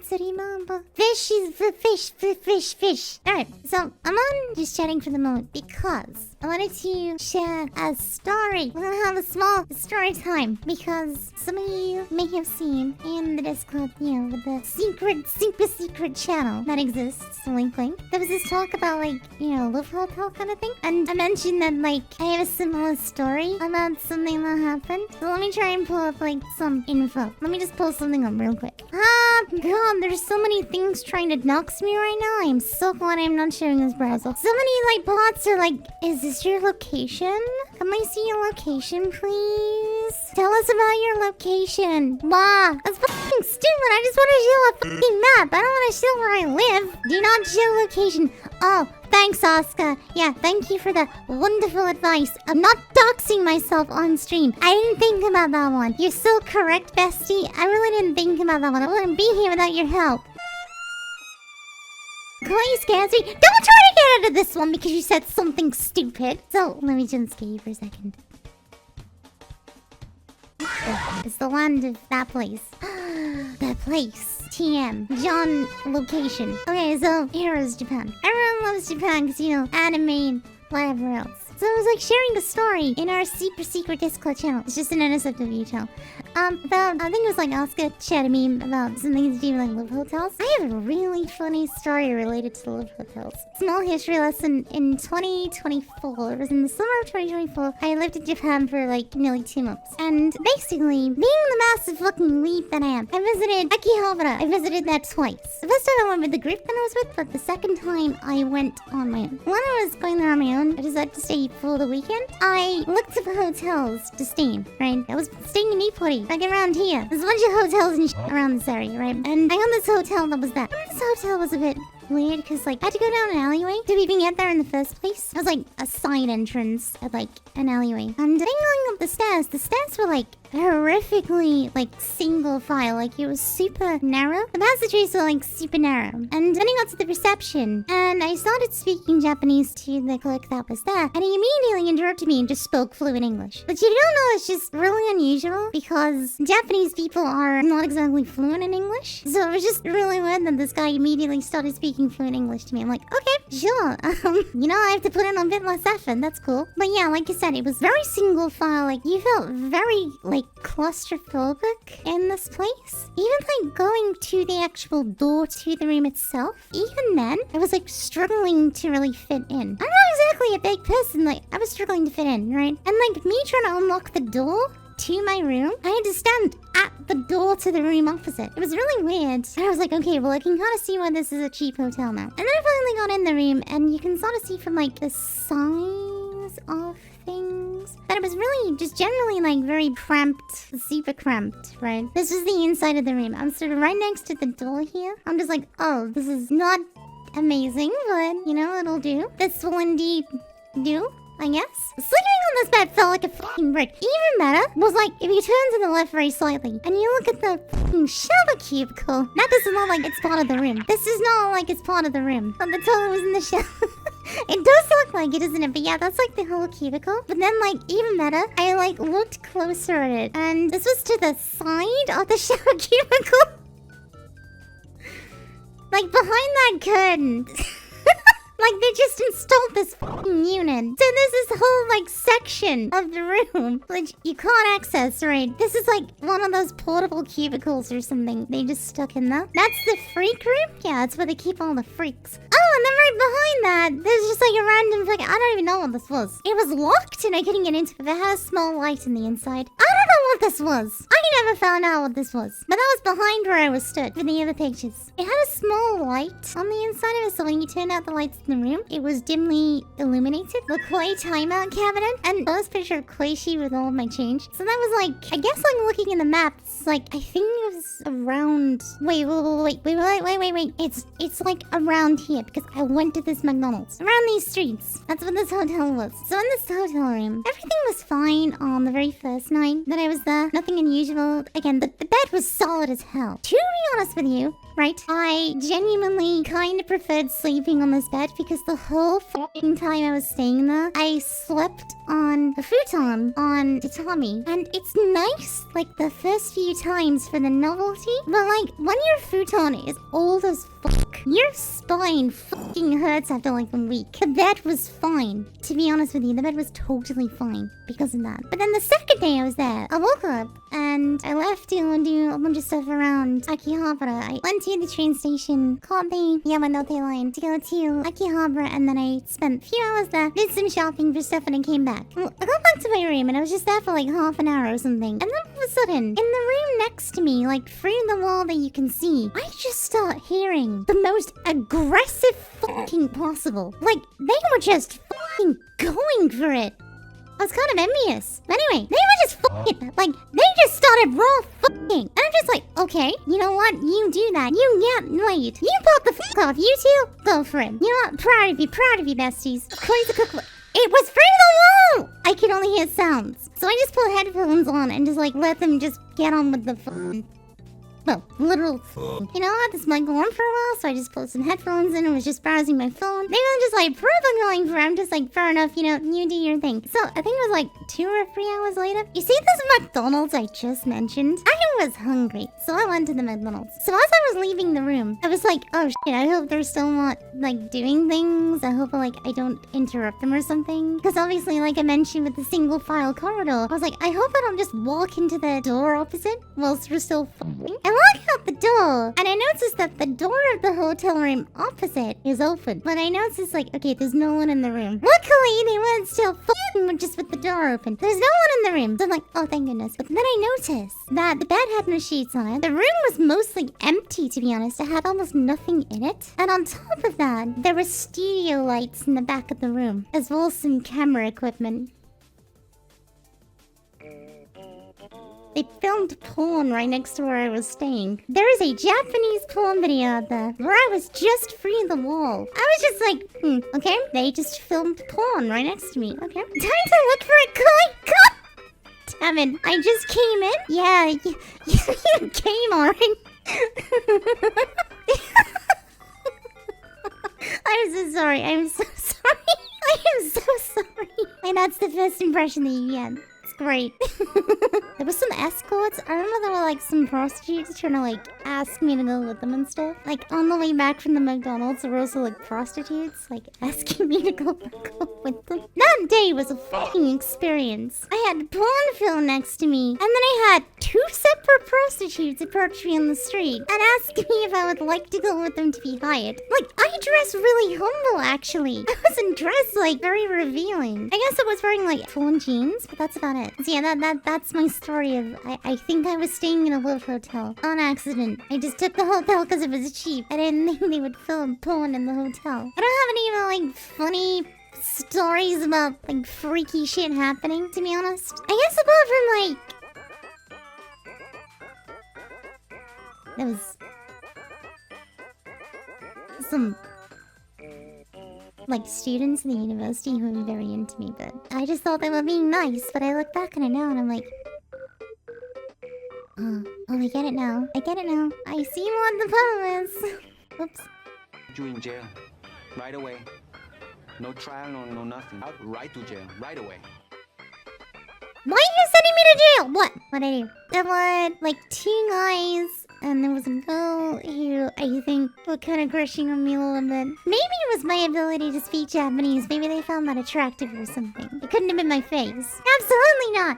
Tsurima. Fish is fish. Alright, so I'm on just chatting for the moment because I wanted to share a story. We're gonna have a small story time because some of you may have seen in the Discord, with the super secret channel that exists, wink. There was this talk about Love Hotel kind of thing. And I mentioned that I have a similar story about something that happened. So let me try and pull up some info. Let me just pull something up real quick. God, there's so many things trying to dox me right now. I am so glad I'm not sharing this browser. So many bots are is this your location? Can I see your location, please? Tell us about your location. Wow, that's fucking stupid. I just want to show a fucking map. I don't want to show where I live. Do not show location. Oh, thanks, Oscar. Yeah, thank you for the wonderful advice. I'm not doxing myself on stream. I didn't think about that one. You're so correct, bestie. I really didn't think about that one. I wouldn't be here without your help. Chloe scares me. Don't try to get out of this one because you said something stupid. So, let me just scare you for a second. It's the land of that place. That place. TM. John location. Okay, so here is Japan. Everyone loves Japan because, anime and whatever else. So I was sharing a story in our super secret Discord channel. It's just an NSFW channel. About, I think it was Oscar shared a meme about something to do with Love Hotels. I have a really funny story related to Love Hotels. Small history lesson in 2024. It was in the summer of 2024. I lived in Japan for nearly 2 months. And basically, being the massive fucking leap that I am, I visited Akihabara. I visited that twice. The first time I went with the group that I was with, but the second time I went on my own. When I was going there on my own, I decided to stay for the weekend. I looked up hotels to stay in, right? I was staying in Ipori, around here. There's a bunch of hotels and around this area, right? And I found this hotel that was that. And this hotel was a bit weird because I had to go down an alleyway to even get there in the first place. It was a side entrance at an alleyway. And going up the stairs were horrifically single file. It was super narrow. The passageways were super narrow. And then I got to the reception and I started speaking Japanese to the clerk that was there. And he immediately interrupted me and just spoke fluent English. But you don't know, it's just really unusual because Japanese people are not exactly fluent in English. So it was just really weird that this guy immediately started speaking fluent English to me. I'm okay, sure. I have to put in a bit less effort. That's cool. But yeah, like I said, it was very single file. You felt very claustrophobic in this place. Even going to the actual door to the room itself, even then I was struggling to really fit in. I'm not exactly a big person, I was struggling to fit in, right? And me trying to unlock the door to my room, I had to stand at the door to the room opposite. It was really weird. And I was okay, well, I can kind of see why this is a cheap hotel now. And then I finally got in the room and you can sort of see from the size of things that it was really just generally very cramped, super cramped, right? This was the inside of the room. I'm sort of right next to the door here. I'm just oh, this is not amazing, but it'll do. This will indeed do, I guess. Sleeping on this bed felt like a fucking brick. Even better was if you turn to the left very slightly and you look at the fucking shower cubicle. That doesn't look like it's part of the room. This is not like it's part of the room. But the toilet was in the shower. It does look like it, doesn't it? But yeah, that's the whole cubicle. But then even better, I looked closer at it. And this was to the side of the shower cubicle. Behind that curtain. They just installed this fucking unit. So there's this whole, section of the room which you can't access, right? This is, one of those portable cubicles or something they just stuck in there. That's the freak room? Yeah, that's where they keep all the freaks. Oh, and then right behind that, there's just, a random, I don't even know what this was. It was locked and I couldn't get into it, but it had a small light in the inside. I don't know what this was. I never found out what this was. But that was behind where I was stood for the other pictures. It had a small light on the inside of it, so when you turn out the lights in the room, it was dimly illuminated. The Koi timeout cabinet and first picture of Koishi with all of my change. So that was I guess looking in the map, it's I think it was around. Wait. It's around here because I went to this McDonald's around these streets. That's what this hotel was. So in this hotel room, everything was fine on the very first night that I was there. Nothing unusual. Again, the bed was solid as hell. To be honest with you, right? I genuinely kind of preferred sleeping on this bed because the whole fucking time I was staying there, I slept on a futon on tatami. And it's nice, like, the first few times for the novelty. But, like, when your futon is old as fuck, your spine fucking hurts after, like, a week. The bed was fine. To be honest with you, the bed was totally fine because of that. But then the second day I was there, I woke up and I left to do a bunch of stuff around Akihabara. I went to the train station, caught the Yamanote line to go to Akihabara, and then I spent a few hours there, did some shopping for stuff, and I came back. Well, I got back to my room and I was just there for like half an hour or something. And then all of a sudden, in the room next to me, like through the wall that you can see, I just start hearing the most aggressive fucking possible. Like, they were just fucking going for it. I was kind of envious. But anyway, they were just fucking, like, they just started raw fucking. And I'm just like, okay, you know what? You do that. You get laid. You pop the fuck off. You two, go for it. You know what? Proud of you, besties. Crazy cookbook. It was through the wall! I could only hear sounds. So I just put headphones on and just, like, let them just get on with the fucking... Well, literal you know what? This might go on for a while, so I just put some headphones in and was just browsing my phone. Maybe I'm just like, probably going for it. I'm just like, fair enough, you know, you do your thing. So I think it was like 2 or 3 hours later. You see this McDonald's I just mentioned? I was hungry, so I went to the McDonald's. So as I was leaving the room, I was like, oh shit, I hope they're still not like doing things. I hope like I don't interrupt them or something. Because obviously, like I mentioned with the single file corridor, I was like, I hope I don't just walk into the door opposite whilst we're still fucking. I walk out the door, and I noticed that the door of the hotel room opposite is open. But I noticed like, okay, there's no one in the room. Luckily, they weren't still fucking just with the door open. There's no one in the room. So I'm like, oh, thank goodness. But then I noticed that the bed had no sheets on it. The room was mostly empty, to be honest. It had almost nothing in it. And on top of that, there were studio lights in the back of the room, as well as some camera equipment. They filmed porn right next to where I was staying. There is a Japanese porn video out there where I was just free the wall. I was just like, okay. They just filmed porn right next to me. Okay. Time to look for a guy. God damn it. I just came in. Yeah, you came, alright. I'm so sorry. I'm so sorry. I am so sorry. And that's the first impression that you get. Great. There was some escorts. I remember there were like some prostitutes trying to like ask me to go with them and stuff. Like on the way back from the McDonald's, there were also like prostitutes like asking me to go with them. That day was a fucking experience. I had porn film next to me, and then I had 2 separate prostitutes approach me on the street and ask me if I would like to go with them to be hired. Like, I dressed really humble actually. I wasn't dressed like very revealing. I guess I was wearing like torn jeans, but that's about it. So yeah, that's my story of I think I was staying in a Love hotel on accident. I just took the hotel because it was cheap. I didn't think they would film porn in the hotel. I don't have any even like funny stories about like freaky shit happening, to be honest. I guess apart from like there was some like students in the university who were very into me, but I just thought they were being nice. But I look back on it now and I'm like, oh, I get it now. I get it now. I see what the problem is. Oops. You in jail right away. No trial, no nothing. Out right to jail right away. Why are you sending me to jail? What'd I do? There were like 2 guys, and there was a girl who I think were kind of crushing on me a little bit. Maybe it was my ability to speak Japanese. Maybe they found that attractive or something. It couldn't have been my face. Absolutely not.